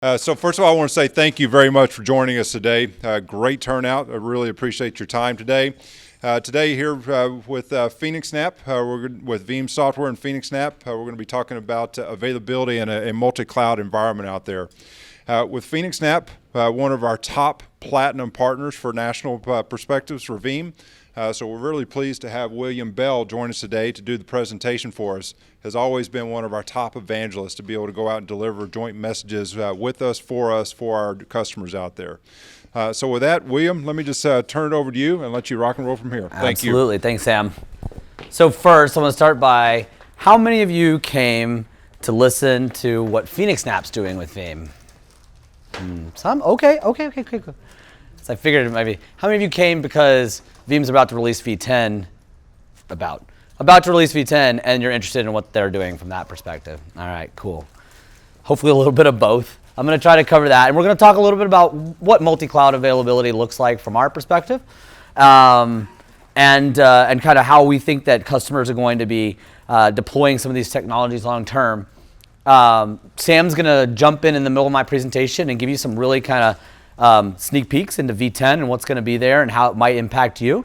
So first of all, I want to say thank you very much for joining us today. Great turnout. I really appreciate your time today. Today here with phoenixNAP, with Veeam Software and phoenixNAP, we're going to be talking about availability in a multi-cloud environment out there. With phoenixNAP, one of our top platinum partners for national perspectives for Veeam. So we're really pleased to have William Bell join us today to do the presentation for us. Has always been one of our top evangelists to be able to go out and deliver joint messages with us, for our customers out there. So with that, William, let me just turn it over to you and let you rock and roll from here. Thank you. Absolutely. Thanks, Sam. So first, I'm going to start by how many of you came to listen to what phoenixNAP's doing with Veeam? Some? Okay. So I figured it might be. How many of you came because Veeam's about to release V10, about to release V10, and you're interested in what they're doing from that perspective? All right, cool. Hopefully a little bit of both. I'm going to try to cover that, and we're going to talk a little bit about what multi-cloud availability looks like from our perspective, and kind of how we think that customers are going to be deploying some of these technologies long term. Sam's going to jump in the middle of my presentation and give you some really kind of sneak peeks into V10 and what's going to be there and how it might impact you.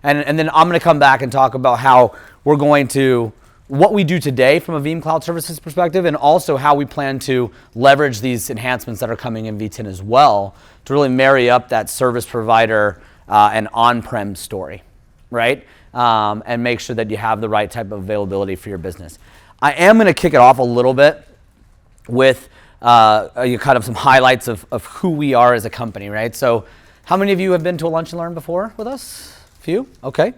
And then I'm going to come back and talk about how we're going to, what we do today from a Veeam Cloud Services perspective, and also how we plan to leverage these enhancements that are coming in V10 as well to really marry up that service provider and on-prem story, right? And make sure that you have the right type of availability for your business. I am going to kick it off a little bit with kind of some highlights of who we are as a company, right? So how many of you have been to a lunch and learn before with us? A few? Okay.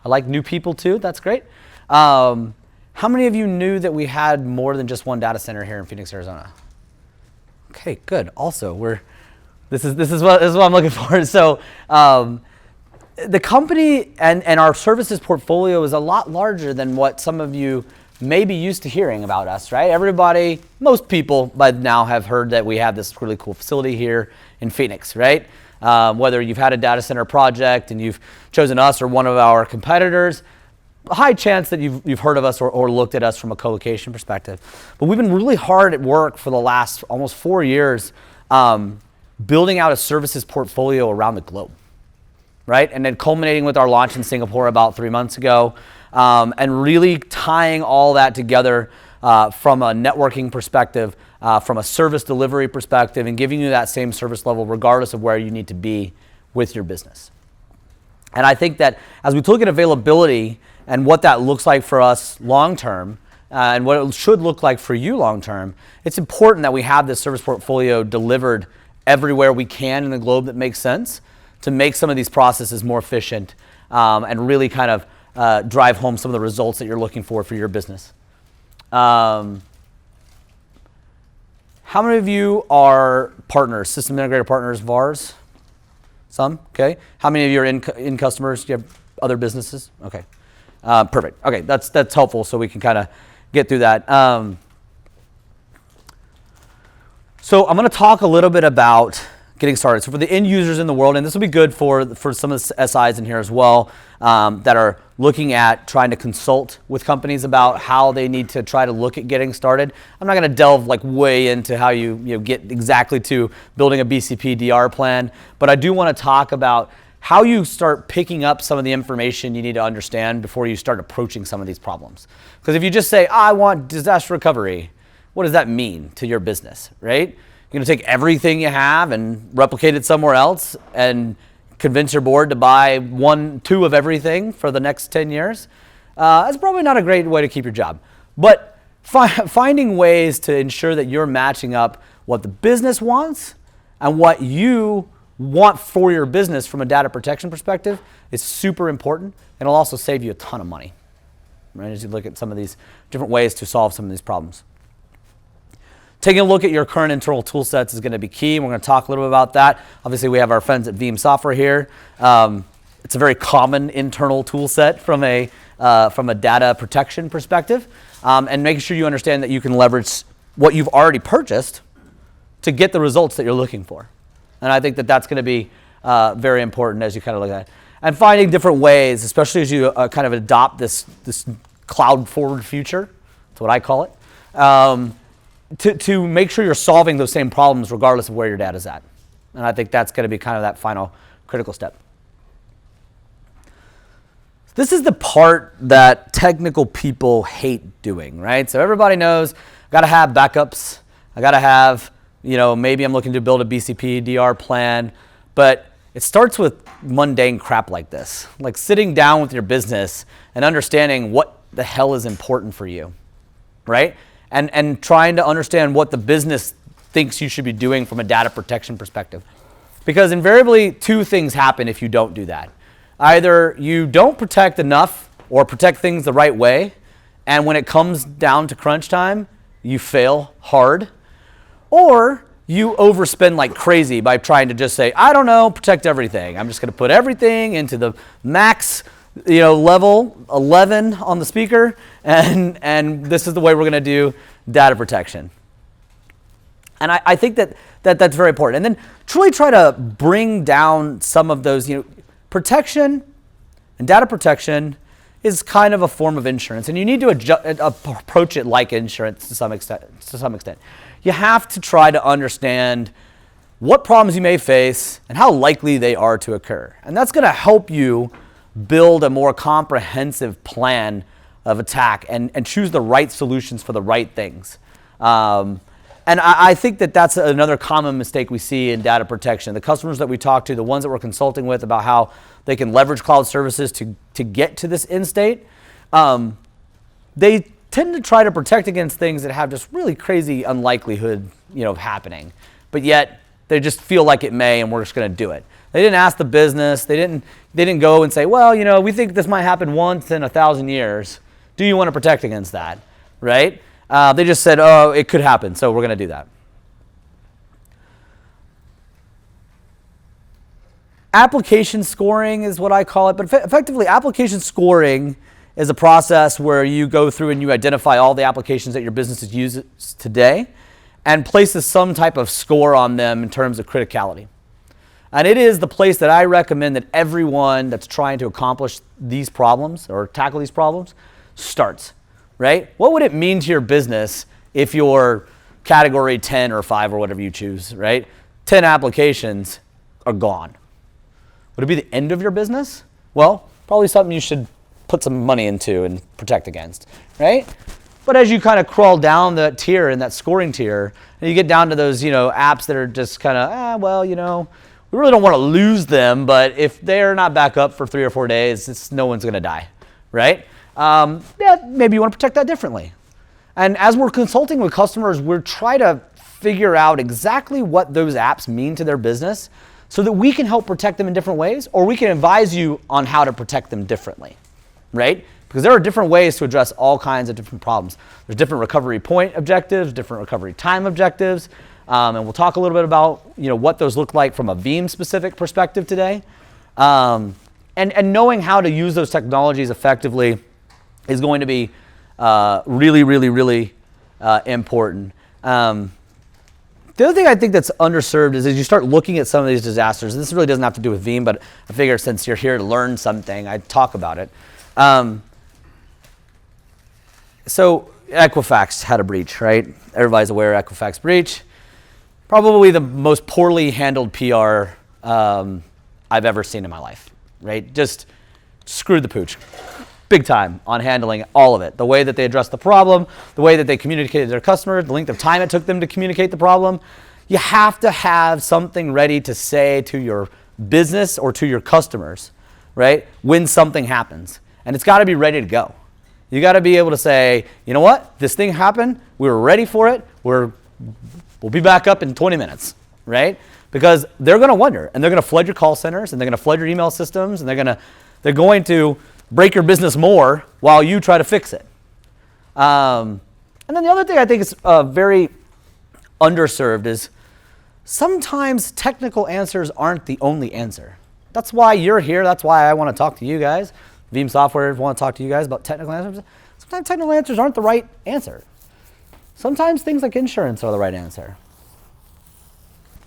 I like new people too. That's great. How many of you knew that we had more than just one data center here in Phoenix, Arizona? Okay, good. Also, this is what I'm looking for. So the company and our services portfolio is a lot larger than what some of you may be used to hearing about us, right? Most people by now have heard that we have this really cool facility here in Phoenix, right? Whether you've had a data center project and you've chosen us or one of our competitors, a high chance that you've heard of us or looked at us from a co-location perspective. But we've been really hard at work for the last almost 4 years building out a services portfolio around the globe, right? And then culminating with our launch in Singapore about 3 months ago, and really tying all that together from a networking perspective, from a service delivery perspective, and giving you that same service level regardless of where you need to be with your business. And I think that as we look at availability and what that looks like for us long term, and what it should look like for you long term, it's important that we have this service portfolio delivered everywhere we can in the globe that makes sense to make some of these processes more efficient and really kind of drive home some of the results that you're looking for your business. How many of you are partners, system integrator partners, VARs? Some, okay. How many of you are in customers? Do you have other businesses? Okay, perfect. Okay, that's helpful so we can kind of get through that. So I'm going to talk a little bit about getting started. So for the end users in the world, and this will be good for some of the SIs in here as well, that are looking at trying to consult with companies about how they need to try to look at getting started. I'm not going to delve way into how you get exactly to building a BCP DR plan, but I do want to talk about how you start picking up some of the information you need to understand before you start approaching some of these problems. Because if you just say, I want disaster recovery, what does that mean to your business, right? You're going to take everything you have and replicate it somewhere else and convince your board to buy 1, 2 of everything for the next 10 years. That's probably not a great way to keep your job. But finding ways to ensure that you're matching up what the business wants and what you want for your business from a data protection perspective is super important, and it'll also save you a ton of money, right, as you look at some of these different ways to solve some of these problems. Taking a look at your current internal tool sets is going to be key. We're going to talk a little bit about that. Obviously, we have our friends at Veeam Software here. It's a very common internal tool set from a data protection perspective, and making sure you understand that you can leverage what you've already purchased to get the results that you're looking for. And I think that that's going to be very important as you kind of look at it. And finding different ways, especially as you kind of adopt this cloud forward future, that's what I call it, to make sure you're solving those same problems regardless of where your data's at. And I think that's going to be kind of that final critical step. This is the part that technical people hate doing, right? So everybody knows, I got to have backups. I got to have, maybe I'm looking to build a BCP DR plan, but it starts with mundane crap like this, like sitting down with your business and understanding what the hell is important for you, right? And trying to understand what the business thinks you should be doing from a data protection perspective. Because invariably, two things happen if you don't do that. Either you don't protect enough or protect things the right way, and when it comes down to crunch time, you fail hard, or you overspend like crazy by trying to just say, I don't know, protect everything. I'm just going to put everything into the max, level 11 on the speaker, and this is the way we're going to do data protection. And I think that's very important. And then truly try to bring down some of those, protection and data protection is kind of a form of insurance, and you need to approach it like insurance to some extent. You have to try to understand what problems you may face and how likely they are to occur. And that's going to help you build a more comprehensive plan of attack and choose the right solutions for the right things. And I think that's another common mistake we see in data protection. The customers that we talk to, the ones that we're consulting with about how they can leverage cloud services to get to this end state, they tend to try to protect against things that have just really crazy unlikelihood, of happening. But yet they just feel like it may, and we're just going to do it. They didn't ask the business. They didn't go and say, well, we think this might happen once in 1,000 years. Do you want to protect against that, right? They just said, oh, it could happen, so we're going to do that. Application scoring is what I call it, but effectively application scoring is a process where you go through and you identify all the applications that your business uses today and places some type of score on them in terms of criticality. And it is the place that I recommend that everyone that's trying to accomplish these problems or tackle these problems starts, right? What would it mean to your business if your category 10 or 5 or whatever you choose, right? 10 applications are gone. Would it be the end of your business? Well, probably something you should put some money into and protect against, right? But as you kind of crawl down that tier and that scoring tier, and you get down to those, apps that are just kind of, we really don't want to lose them, but if they're not back up for 3 or 4 days, no one's going to die, right? Maybe you want to protect that differently. And as we're consulting with customers, we're trying to figure out exactly what those apps mean to their business so that we can help protect them in different ways, or we can advise you on how to protect them differently, right? Because there are different ways to address all kinds of different problems. There's different recovery point objectives, different recovery time objectives, and we'll talk a little bit about what those look like from a Veeam specific perspective today. And knowing how to use those technologies effectively is going to be really, really, really important. The other thing I think that's underserved is as you start looking at some of these disasters, and this really doesn't have to do with Veeam, but I figure since you're here to learn something, I'd talk about it. So Equifax had a breach, right? Everybody's aware of Equifax breach. Probably the most poorly handled PR I've ever seen in my life, right? Just screwed the pooch. Big time on handling all of it. The way that they addressed the problem, the way that they communicated to their customers, the length of time it took them to communicate the problem. You have to have something ready to say to your business or to your customers, right? When something happens. And it's got to be ready to go. You got to be able to say, you know what? This thing happened. We were ready for it. We'll be back up in 20 minutes, right? Because they're going to wonder, and they're going to flood your call centers, and they're going to flood your email systems, and they're going to break your business more while you try to fix it. And then the other thing I think is very underserved is sometimes technical answers aren't the only answer. That's why you're here. That's why I want to talk to you guys. Veeam Software want to talk to you guys about technical answers. Sometimes technical answers aren't the right answer. Sometimes things like insurance are the right answer.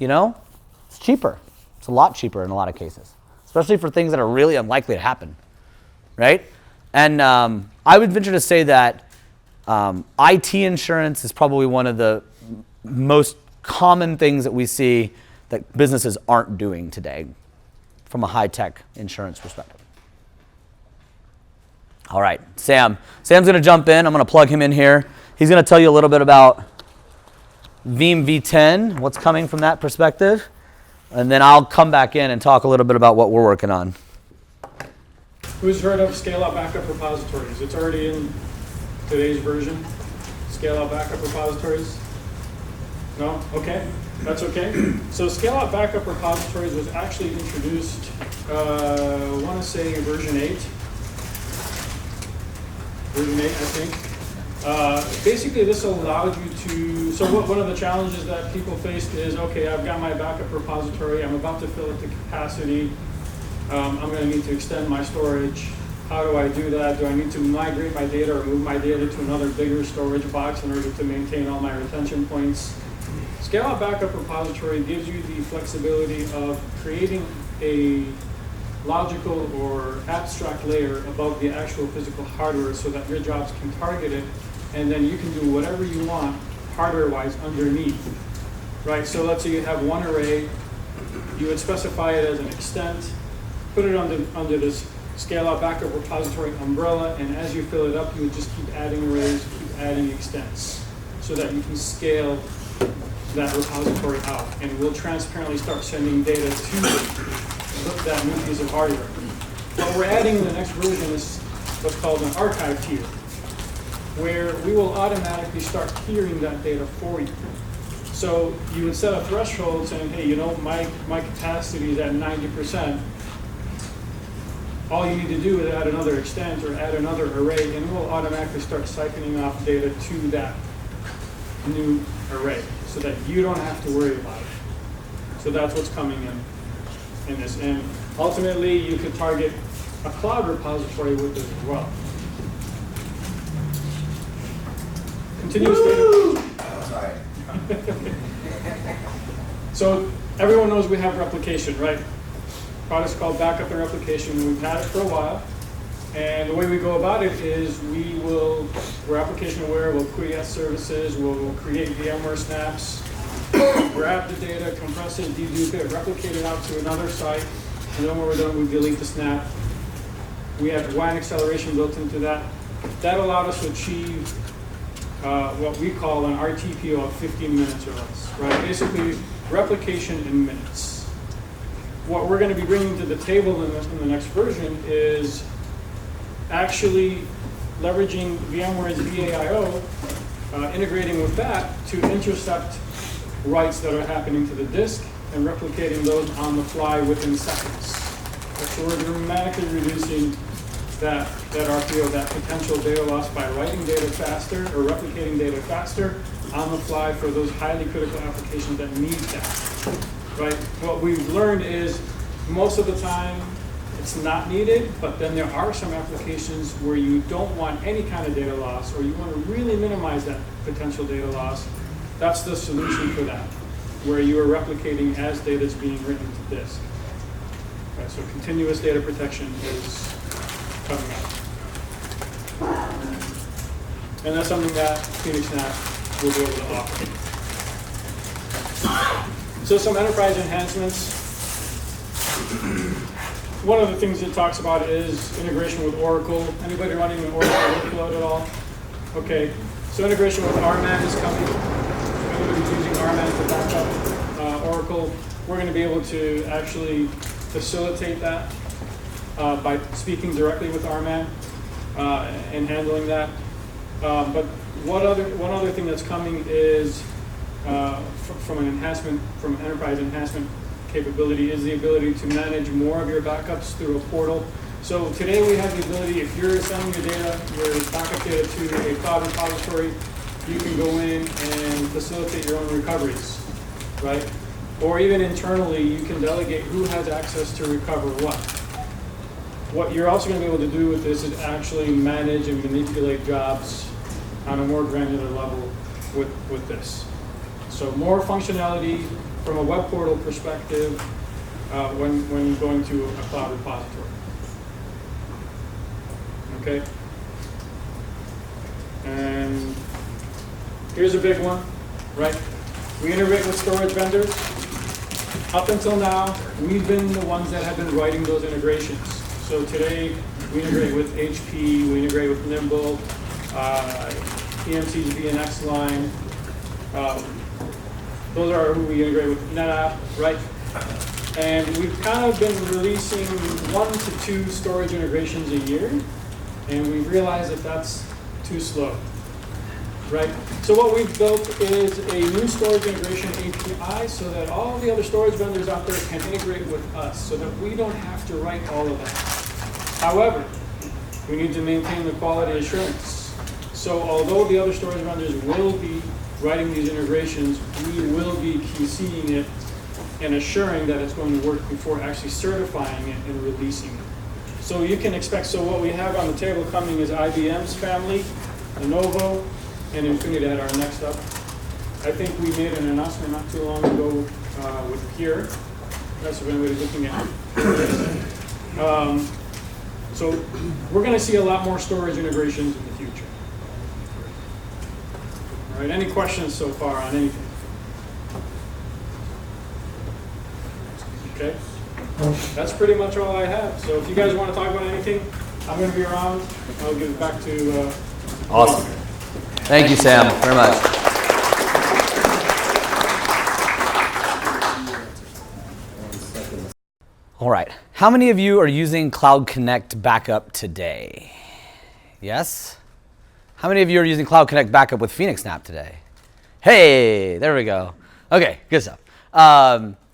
It's cheaper. It's a lot cheaper in a lot of cases, especially for things that are really unlikely to happen, right? And I would venture to say that IT insurance is probably one of the most common things that we see that businesses aren't doing today from a high-tech insurance perspective. All right, Sam. Sam's going to jump in. I'm going to plug him in here. He's going to tell you a little bit about Veeam V10, what's coming from that perspective, and then I'll come back in and talk a little bit about what we're working on. Who's heard of scale-out backup repositories? It's already in today's version. Scale-out backup repositories? No? Okay. That's okay. So scale-out backup repositories was actually introduced, I want to say version 8. Version 8, I think. Basically, this allowed you to, so one of the challenges that people faced is, okay, I've got my backup repository, I'm about to fill it to capacity, I'm going to need to extend my storage. How do I do that? Do I need to migrate my data or move my data to another bigger storage box in order to maintain all my retention points? Scale-out backup repository gives you the flexibility of creating a logical or abstract layer above the actual physical hardware so that your jobs can target it, and then you can do whatever you want hardware-wise underneath, right? So let's say you have one array, you would specify it as an extent, put it under this scale-out backup repository umbrella, and as you fill it up, you would just keep adding arrays, keep adding extents, so that you can scale that repository out, and we'll transparently start sending data to that new piece of hardware. What we're adding in the next version is what's called an archive tier, where we will automatically start tiering that data for you. So you would set a threshold saying, hey, you know, my capacity is at 90%. All you need to do is add another extent or add another array, and we'll automatically start siphoning off data to that new array so that you don't have to worry about it. So that's what's coming in this. And ultimately, you could target a cloud repository with this as well. Continuous data. So everyone knows we have replication, right? Product's called backup and replication. We've had it for a while. And the way we go about it is we're application aware, we'll create services, we'll create VMware snaps, grab the data, compress it, dedupe it, replicate it out to another site, and then when we're done, we delete the snap. We have WAN acceleration built into that. That allowed us to achieve what we call an RTPO of 15 minutes or less, right? Basically, replication in minutes. What we're going to be bringing to the table in the next version is actually leveraging VMware's VAIO, integrating with that to intercept writes that are happening to the disk and replicating those on the fly within seconds. So we're dramatically reducing that RPO, that potential data loss by writing data faster or replicating data faster on the fly for those highly critical applications that need that, right? What we've learned is most of the time it's not needed, but then there are some applications where you don't want any kind of data loss or you want to really minimize that potential data loss. That's the solution for that, where you are replicating as data is being written to disk. Right, so continuous data protection is coming up. And that's something that phoenixNAP will be able to offer. So some enterprise enhancements. One of the things it talks about is integration with Oracle. Anybody running an Oracle workload at all? Okay, so integration with RMAN is coming. Anybody's using RMAN to back up Oracle, we're going to be able to actually facilitate that by speaking directly with RMAN and handling that. But one other thing that's coming is from an enterprise enhancement capability is the ability to manage more of your backups through a portal. So today we have the ability, if you're sending your data, your backup data to a cloud repository, you can go in and facilitate your own recoveries, right? Or even internally, you can delegate who has access to recover what. What you're also going to be able to do with this is actually manage and manipulate jobs on a more granular level with this. So more functionality from a web portal perspective when going to a cloud repository. Okay? And here's a big one, right? We integrate with storage vendors. Up until now, we've been the ones that have been writing those integrations. So today, we integrate with HP, we integrate with Nimble, EMC's VNX line. Those are who we integrate with, NetApp, right? And we've kind of been releasing 1 to 2 storage integrations a year, and we've realized that that's too slow, right? So what we've built is a new storage integration API so that all the other storage vendors out there can integrate with us so that we don't have to write all of that. However, we need to maintain the quality assurance. So although the other storage vendors will be writing these integrations, we will be QCing it and assuring that it's going to work before actually certifying it and releasing it. So you can expect, so what we have on the table coming is IBM's family, Lenovo, and Infinidad are next up. I think we made an announcement not too long ago with Pure. That's what anybody's looking at. So we're going to see a lot more storage integrations in the future. All right, any questions so far on anything? Okay, that's pretty much all I have. So if you guys want to talk about anything, I'm going to be around. I'll give it back to Awesome. Thank you, Sam, very much. All right. How many of you are using Cloud Connect Backup today? Yes? How many of you are using Cloud Connect Backup with phoenixNAP today? Hey, there we go. Okay, good stuff.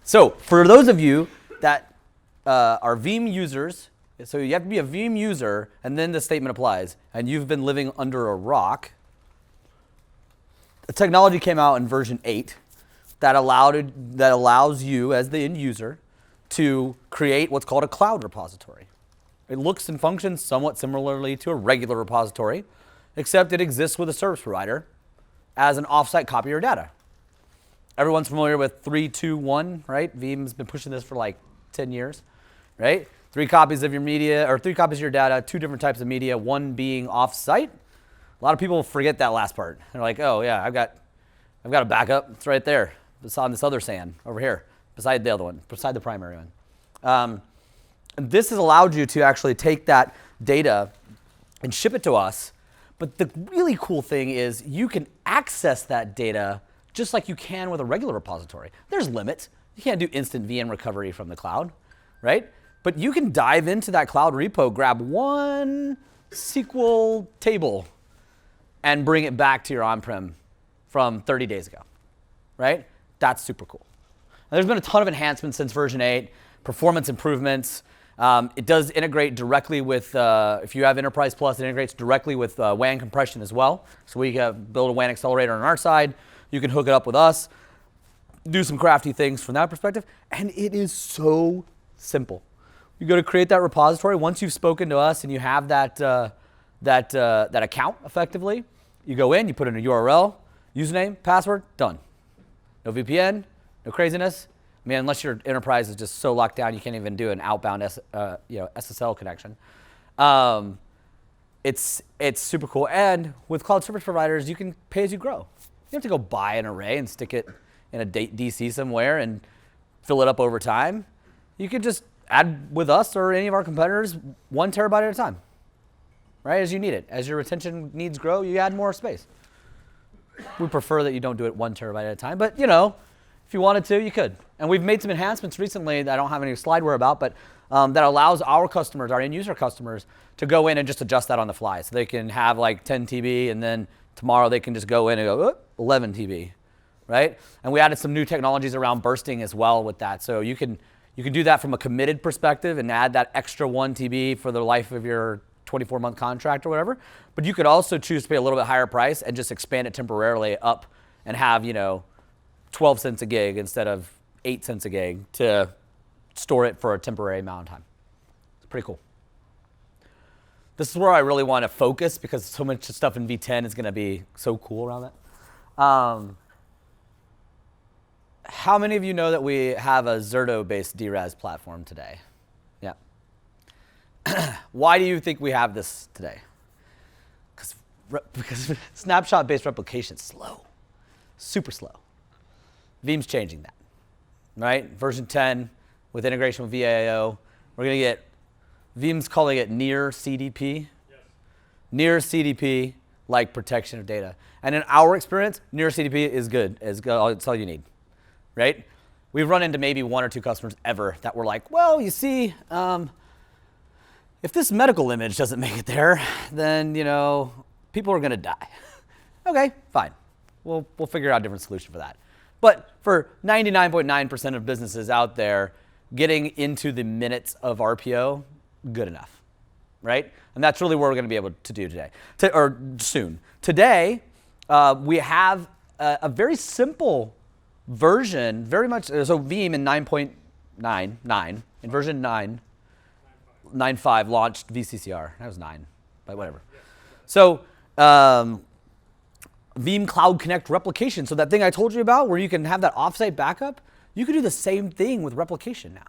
So for those of you that are Veeam users, so you have to be a Veeam user, and then the statement applies, and you've been living under a rock, the technology came out in version 8 that allows you as the end user to create what's called a cloud repository. It looks and functions somewhat similarly to a regular repository, except it exists with a service provider as an offsite copy of your data. Everyone's familiar with 3-2-1, right? Veeam's been pushing this for like 10 years, right? 3 copies of your media, or 3 copies of your data, 2 different types of media, one being offsite. A lot of people forget that last part. They're like, oh yeah, I've got a backup. It's right there. It's on this other SAN over here, beside the other one, beside the primary one. And this has allowed you to actually take that data and ship it to us. But the really cool thing is you can access that data just like you can with a regular repository. There's limits. You can't do instant VM recovery from the cloud, right? But you can dive into that cloud repo, grab one SQL table, and bring it back to your on-prem from 30 days ago, right? That's super cool. And there's been a ton of enhancements since version 8, performance improvements. It does integrate directly with, if you have Enterprise Plus, it integrates directly with WAN compression as well. So we build a WAN accelerator on our side. You can hook it up with us, do some crafty things from that perspective, and it is so simple. You go to create that repository. Once you've spoken to us and you have that account effectively, you go in, you put in a URL, username, password, done. No VPN, no craziness. I mean, unless your enterprise is just so locked down, you can't even do an outbound SSL connection. It's super cool. And with cloud service providers, you can pay as you grow. You don't have to go buy an array and stick it in a DC somewhere and fill it up over time. You could just add with us or any of our competitors 1 terabyte at a time, right? As you need it. As your retention needs grow, you add more space. We prefer that you don't do it 1 terabyte at a time, but you know, if you wanted to, you could. And we've made some enhancements recently that I don't have any slideware about, but that allows our customers, our end user customers, to go in and just adjust that on the fly. So they can have like 10 TB and then tomorrow they can just go in and go, 11 TB, right? And we added some new technologies around bursting as well with that. So you can do that from a committed perspective and add that extra 1 TB for the life of your 24-month contract or whatever. But you could also choose to pay a little bit higher price and just expand it temporarily up and have, 12 cents a gig instead of 8 cents a gig to store it for a temporary amount of time. It's pretty cool. This is where I really want to focus because so much stuff in V10 is going to be so cool around that. How many of you know that we have a Zerto-based DRAS platform today? Yeah. Why do you think we have this today? Because snapshot-based replication is slow, super slow. Veeam's changing that, right? Version 10 with integration with VAO. We're going to get, Veeam's calling it near CDP. Yes. Near CDP, like protection of data. And in our experience, near CDP is good. It's all you need, right? We've run into maybe 1 or 2 customers ever that were like, well, you see, if this medical image doesn't make it there, then, people are going to die. Okay, fine. We'll figure out a different solution for that. But for 99.9% of businesses out there, getting into the minutes of RPO, good enough, right? And that's really what we're going to be able to do today, or soon. Today, we have a very simple version, very much, so Veeam in 9.9, in version 9.5 launched VCCR. That was 9, but whatever. So Veeam Cloud Connect replication. So that thing I told you about where you can have that offsite backup, you can do the same thing with replication now.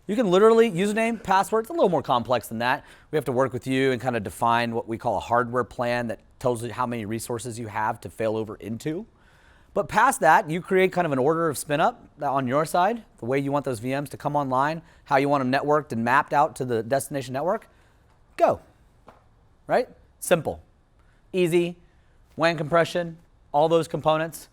You can literally, username, password, it's a little more complex than that. We have to work with you and kind of define what we call a hardware plan that tells you how many resources you have to fail over into. But past that, you create kind of an order of spin up on your side, the way you want those VMs to come online, how you want them networked and mapped out to the destination network. Go, right? Simple, easy, WAN compression, all those components.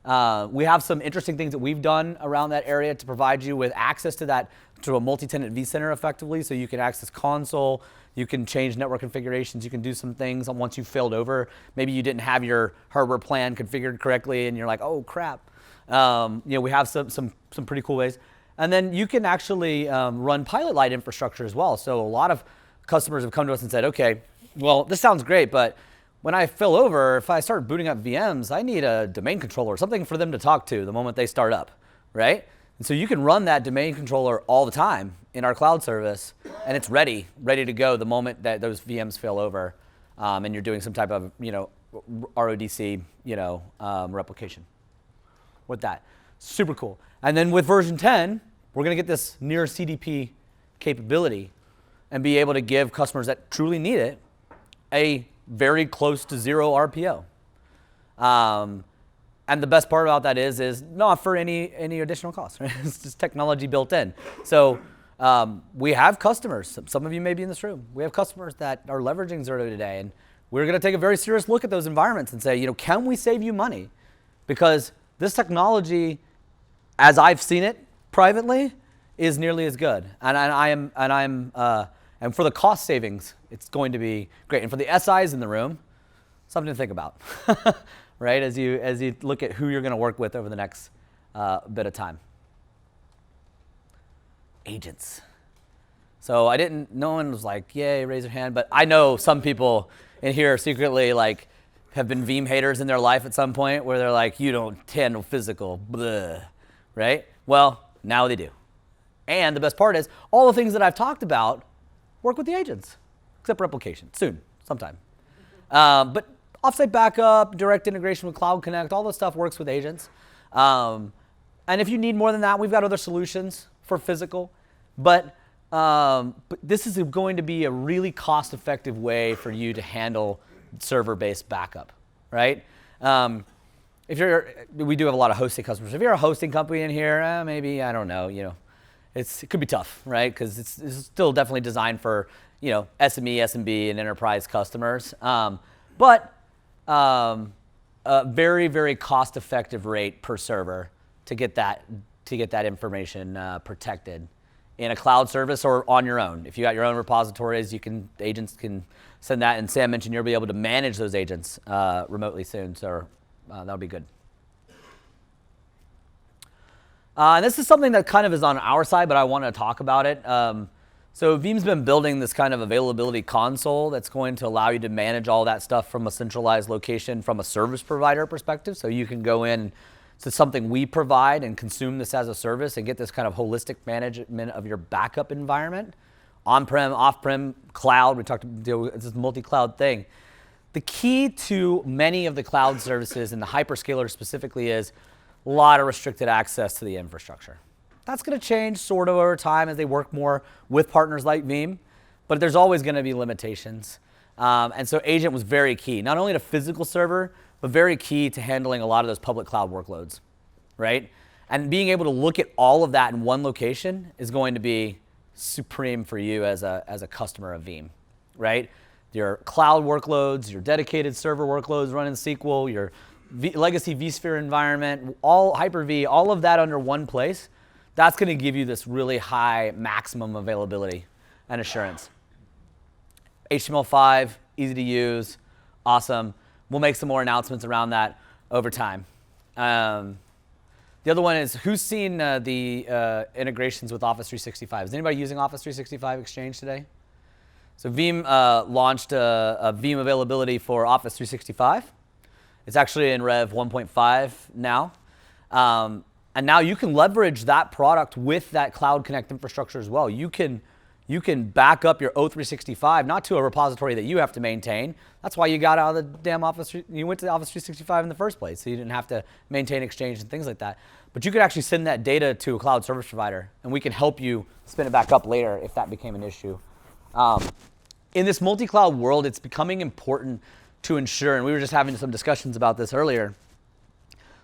We have some interesting things that we've done around that area to provide you with access to that, to a multi-tenant vCenter effectively, so you can access console, you can change network configurations, you can do some things once you've failed over. Maybe you didn't have your hardware plan configured correctly and you're like, oh crap. We have some pretty cool ways. And then you can actually run pilot light infrastructure as well. So a lot of customers have come to us and said, okay, well, this sounds great, but when I fill over, if I start booting up VMs, I need a domain controller, something for them to talk to the moment they start up, right? And so you can run that domain controller all the time in our cloud service, and it's ready to go the moment that those VMs fail over, and you're doing some type of, RODC, replication with that. Super cool. And then with version 10, we're going to get this near CDP capability and be able to give customers that truly need it a very close to 0 RPO. And the best part about that is not for any additional cost, right? It's just technology built in. So we have customers, some of you may be in this room, we have customers that are leveraging Zerto today, and we're going to take a very serious look at those environments and say, can we save you money? Because this technology, as I've seen it privately, is nearly as good. And for the cost savings, it's going to be great. And for the SIs in the room, something to think about, right? As you look at who you're going to work with over the next bit of time. Agents. So no one was like, yay, raise your hand, but I know some people in here secretly have been Veeam haters in their life at some point where they're like, you don't handle physical, blah, right? Well, now they do. And the best part is all the things that I've talked about work with the agents, except replication, soon, sometime. But offsite backup, direct integration with Cloud Connect, all this stuff works with agents. And if you need more than that, we've got other solutions for physical. But this is going to be a really cost-effective way for you to handle server-based backup, right? We do have a lot of hosting customers. If you're a hosting company in here, maybe, I don't know, it could be tough, right? Because it's still definitely designed for, SME, SMB, and enterprise customers. But a very, very cost-effective rate per server to get that information protected in a cloud service or on your own. If you got your own repositories, agents can send that. And Sam mentioned you'll be able to manage those agents remotely soon, so that'll be good. And this is something that kind of is on our side, but I want to talk about it. So Veeam's been building this kind of availability console that's going to allow you to manage all that stuff from a centralized location from a service provider perspective. So you can go in to something we provide and consume this as a service and get this kind of holistic management of your backup environment. On-prem, off-prem, cloud, it's this multi-cloud thing. The key to many of the cloud services and the hyperscalers specifically is a lot of restricted access to the infrastructure. That's going to change sort of over time as they work more with partners like Veeam, but there's always going to be limitations. And so Agent was very key, not only to physical server, but very key to handling a lot of those public cloud workloads, right? And being able to look at all of that in one location is going to be supreme for you as a customer of Veeam, right? Your cloud workloads, your dedicated server workloads running SQL, your legacy vSphere environment, all Hyper-V, all of that under one place, that's going to give you this really high maximum availability and assurance. HTML5, easy to use, awesome. We'll make some more announcements around that over time. The other one is, who's seen the integrations with Office 365? Is anybody using Office 365 Exchange today? So Veeam launched a Veeam Availability for Office 365. It's actually in Rev 1.5 now. And now you can leverage that product with that Cloud Connect infrastructure as well. You can back up your O365, not to a repository that you have to maintain. That's why you got out of the damn Office, you went to Office 365 in the first place, so you didn't have to maintain Exchange and things like that. But you could actually send that data to a cloud service provider, and we can help you spin it back up later if that became an issue. In this multi-cloud world, it's becoming important to ensure, and we were just having some discussions about this earlier,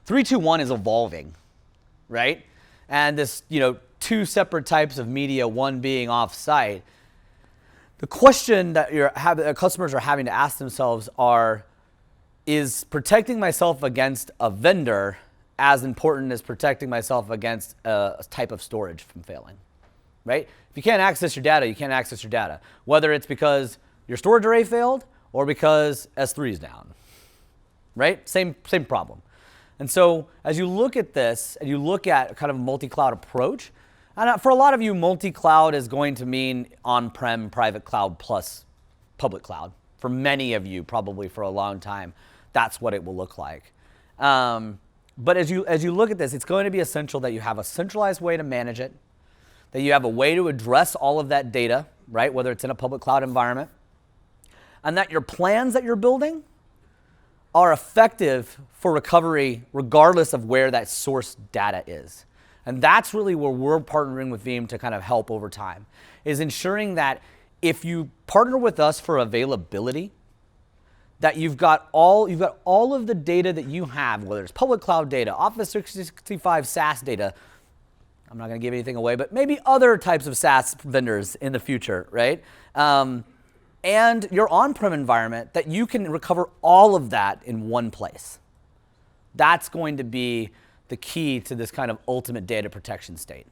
3-2-1 is evolving, right? And this, two separate types of media, one being off-site. The question that customers are having to ask themselves is protecting myself against a vendor as important as protecting myself against a type of storage from failing, right? If you can't access your data, you can't access your data, whether it's because your storage array failed or because S3 is down, right? Same problem. And so as you look at this and you look at kind of a multi-cloud approach, and for a lot of you, multi-cloud is going to mean on-prem private cloud plus public cloud. For many of you, probably for a long time, that's what it will look like. But as you look at this, it's going to be essential that you have a centralized way to manage it, that you have a way to address all of that data, right, whether it's in a public cloud environment, and that your plans that you're building are effective for recovery regardless of where that source data is. And that's really where we're partnering with Veeam to kind of help over time, is ensuring that if you partner with us for availability, that you've got all of the data that you have, whether it's public cloud data, Office 365 SaaS data, I'm not going to give anything away, but maybe other types of SaaS vendors in the future, right? And your on-prem environment, that you can recover all of that in one place. That's going to be the key to this kind of ultimate data protection state.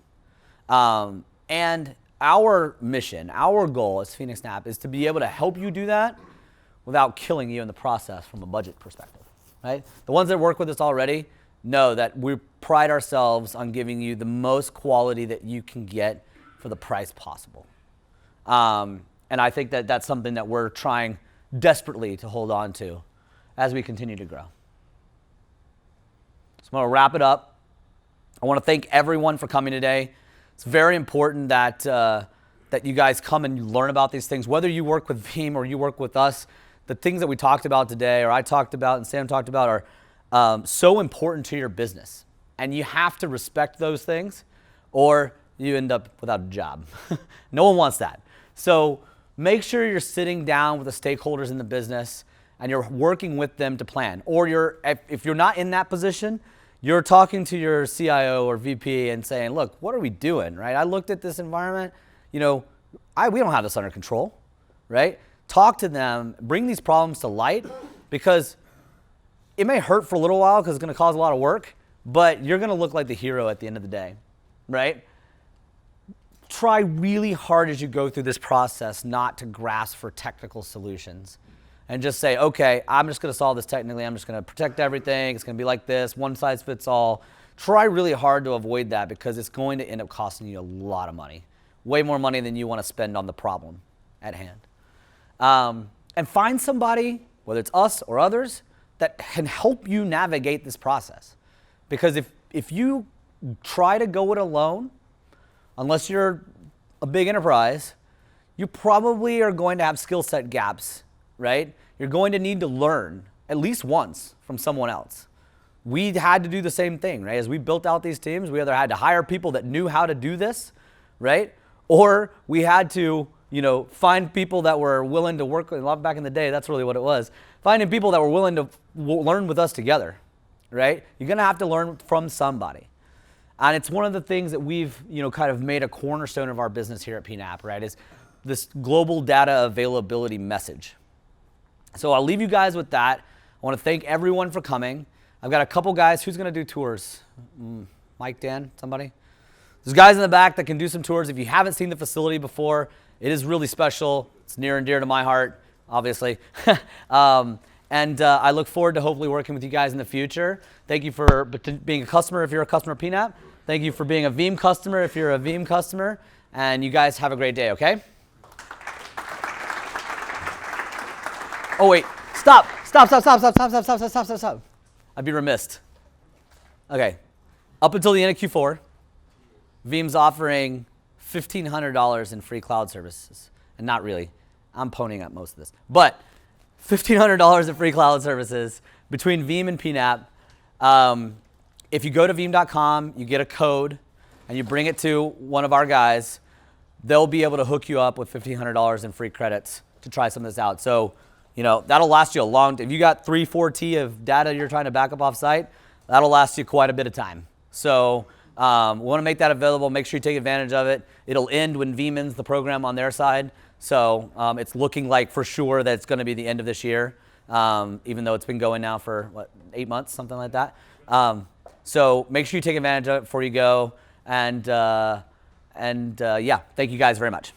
And our mission, our goal as phoenixNAP is to be able to help you do that without killing you in the process from a budget perspective, right? The ones that work with us already know that we pride ourselves on giving you the most quality that you can get for the price possible. And I think that that's something that we're trying desperately to hold on to as we continue to grow. So I'm going to wrap it up. I want to thank everyone for coming today. It's very important that, that you guys come and you learn about these things. Whether you work with Veeam or you work with us, the things that we talked about today or I talked about and Sam talked about are so important to your business. And you have to respect those things or you end up without a job. No one wants that. So make sure you're sitting down with the stakeholders in the business and you're working with them to plan. Or if you're not in that position, you're talking to your CIO or VP and saying, look, what are we doing, right? I looked at this environment, we don't have this under control, right? Talk to them, bring these problems to light, because it may hurt for a little while because it's going to cause a lot of work, but you're going to look like the hero at the end of the day, right? Try really hard as you go through this process not to grasp for technical solutions and just say, okay, I'm just going to solve this technically. I'm just going to protect everything. It's going to be like this, one size fits all. Try really hard to avoid that because it's going to end up costing you a lot of money, way more money than you want to spend on the problem at hand. And find somebody, whether it's us or others, that can help you navigate this process. Because if you try to go it alone, unless you're a big enterprise, you probably are going to have skill set gaps, right? You're going to need to learn at least once from someone else. We had to do the same thing, right? As we built out these teams, we either had to hire people that knew how to do this, right? Or we had to, find people that were willing to work. Back in the day, that's really what it was. Finding people that were willing to learn with us together, right? You're going to have to learn from somebody. And it's one of the things that we've, kind of made a cornerstone of our business here at pNAP, right? Is this global data availability message. So I'll leave you guys with that. I want to thank everyone for coming. I've got a couple guys. Who's going to do tours? Mike, Dan, somebody? There's guys in the back that can do some tours. If you haven't seen the facility before, it is really special. It's near and dear to my heart, obviously. And I look forward to hopefully working with you guys in the future. Thank you for being a customer if you're a customer of pNAP. Thank you for being a Veeam customer if you're a Veeam customer. And you guys have a great day, okay? Oh, wait. Stop. I'd be remiss. Okay. Up until the end of Q4, Veeam's offering $1,500 in free cloud services. And not really. I'm ponying up most of this. But $1,500 in free cloud services between Veeam and pNAP. If you go to veeam.com, you get a code, and you bring it to one of our guys, they'll be able to hook you up with $1,500 in free credits to try some of this out. So, that'll last you a long time. If you got 3-4T of data you're trying to back up off site, that'll last you quite a bit of time. So we want to make that available. Make sure you take advantage of it. It'll end when Veeam ends the program on their side. So it's looking like for sure that it's going to be the end of this year, even though it's been going now for, 8 months, something like that. So make sure you take advantage of it before you go. And yeah, thank you guys very much.